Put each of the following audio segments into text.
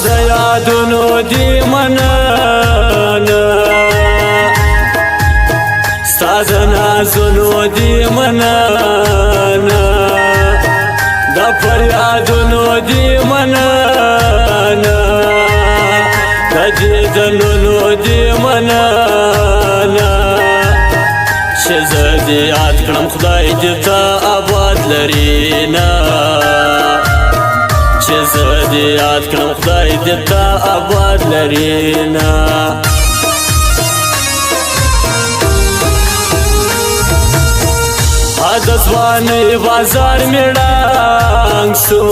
د یادونو دی مننه ستا د نازونو دی مننه د فریادونو دی مننه د دیدنونو دی مننه چې زه دې یاد کړم خدای دې ته آباد لرینه چې زه دې یاد کړم خدای دې ته آباد لرینه د ځوانۍ بازار مې ړنګ سو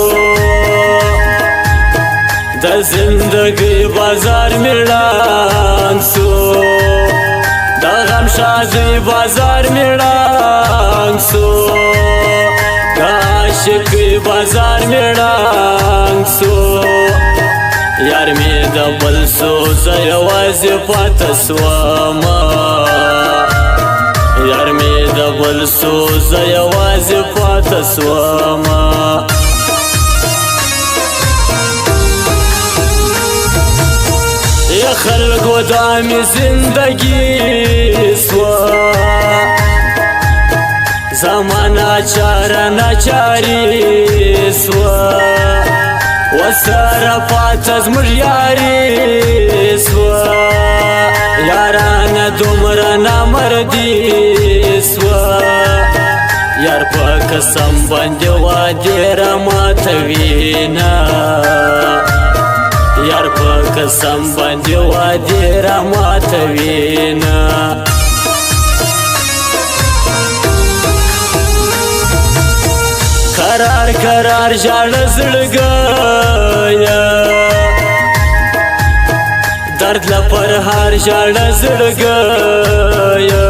د زندګۍ بازار مې ړنګ سو د غم شادۍ بازار مې ړنګ سو د عاشقۍ بازار مې ړنګ سو یار مې د بل سو زه یوازې پاته سومه یار مې د بل سو زه یوازې پاته سومه ای خلکو دا مې زندګي سوه زما ناچاره ناچاري سوه ورسره پاته زموږ یاري سوه یارانه دومره نامردي سوه یار په قسم باندې وعدې راماتوینه یار په قسم باندې وعدې راماتوینه قرار قرار ژاړه زړګیه درد لپر هر ژاړه زړګیه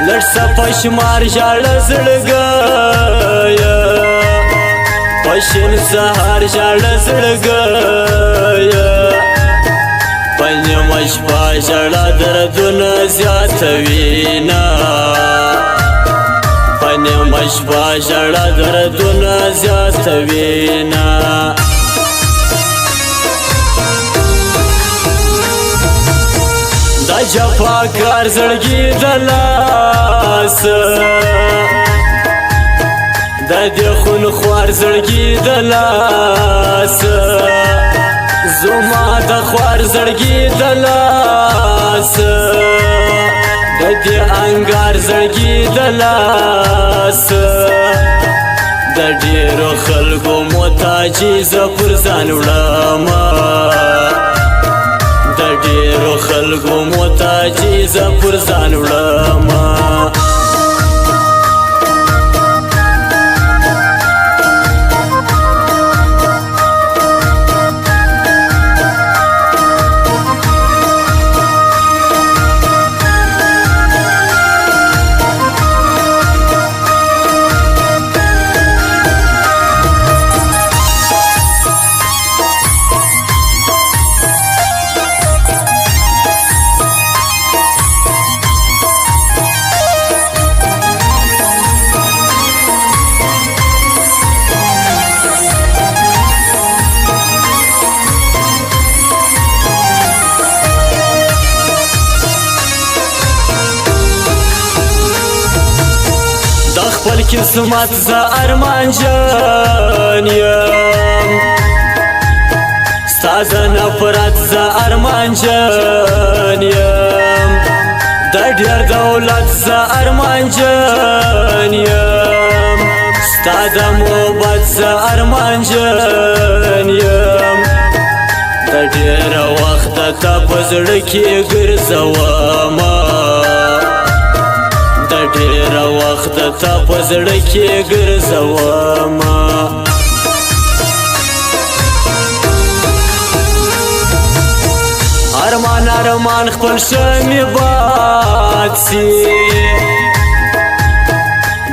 لږ صفه شمار ژاړه زړګیه په شین سهار ژاړه زړګیه په نیمه شپه ژړه دردونه زیاتوینه په نیمه شپه ژړه دردونه زیاتوینه دا جفاکار زړګي د لاسه د دې خونخوار زړګي د لاسه زما د خوار زړګي د لاسه د دې انګار زړګي د لاسه د ډېرو خلکو محتاجي زه پر ځان وړمه د ډېرو خلکو محتاجي زه پر ځان وړمه خپل قسمت زه ارمان جان یم ستا د نفرت زه ارمان جان یم د ډېر دولت زه ارمان جان یم ستا د محبت زه ارمان جان یم د ډېره وخته تا په زړه کې ګرځومه د ډېره وخته تا په زړه کې ګرځومه ارمان ارمان خپل شمې باد سي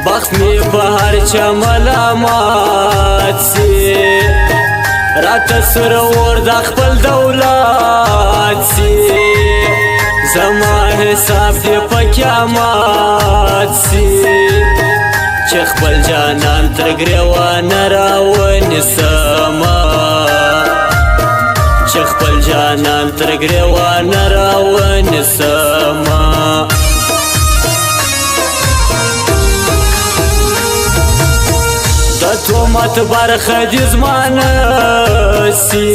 بخت مې په هر چا ملامت سي راته سره ور د خپل دولت سي زما حساب دې په قیامت سي چې خپل جانان تر ګریوانه راونیسمه جانان تر ګریوان راونیسمه د تهمت برخه دې زما نسي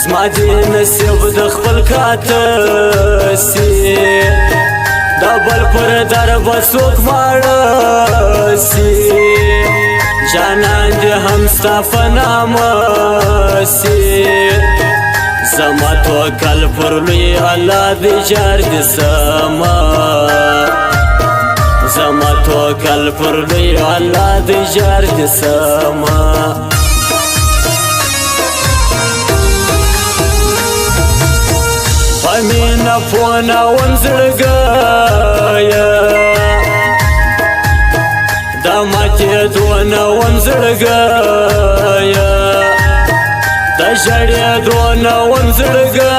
زما دې نصیب د خپل کاته سي د بل پر در به څوک ماړه سي جانان دې هم ستا په نامه سي زما توکل پر لوی الله دې جار دې سما زما توکل پر لوی الله دې جار دې سما پمینا پونا ومزړګیا د ماتې دونه ومزړګیا د ژړې دونه ومزړګیا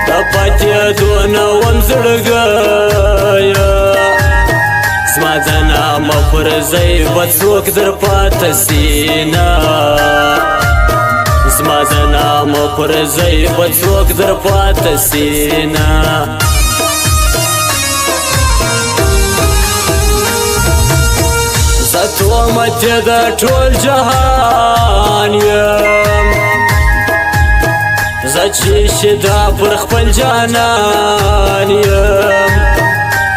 د پاتې دونه ومزړګیا زما د نامه پر ځای به څوک در پاته سینه زما د نامه پر ځای به څوک در پاته سینه زه تهمت د ټول جهان یم زه چې شدا پر خپل جانان یم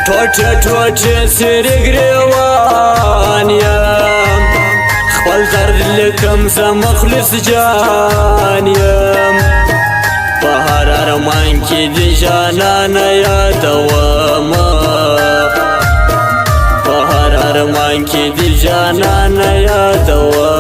ټوټه ټوټه سرې ګریوان یم خپل درد لکم زه مخلص جان یم په هر ارمان کې د جانانه یادومه په هر ارمان کې د جانانه یادومه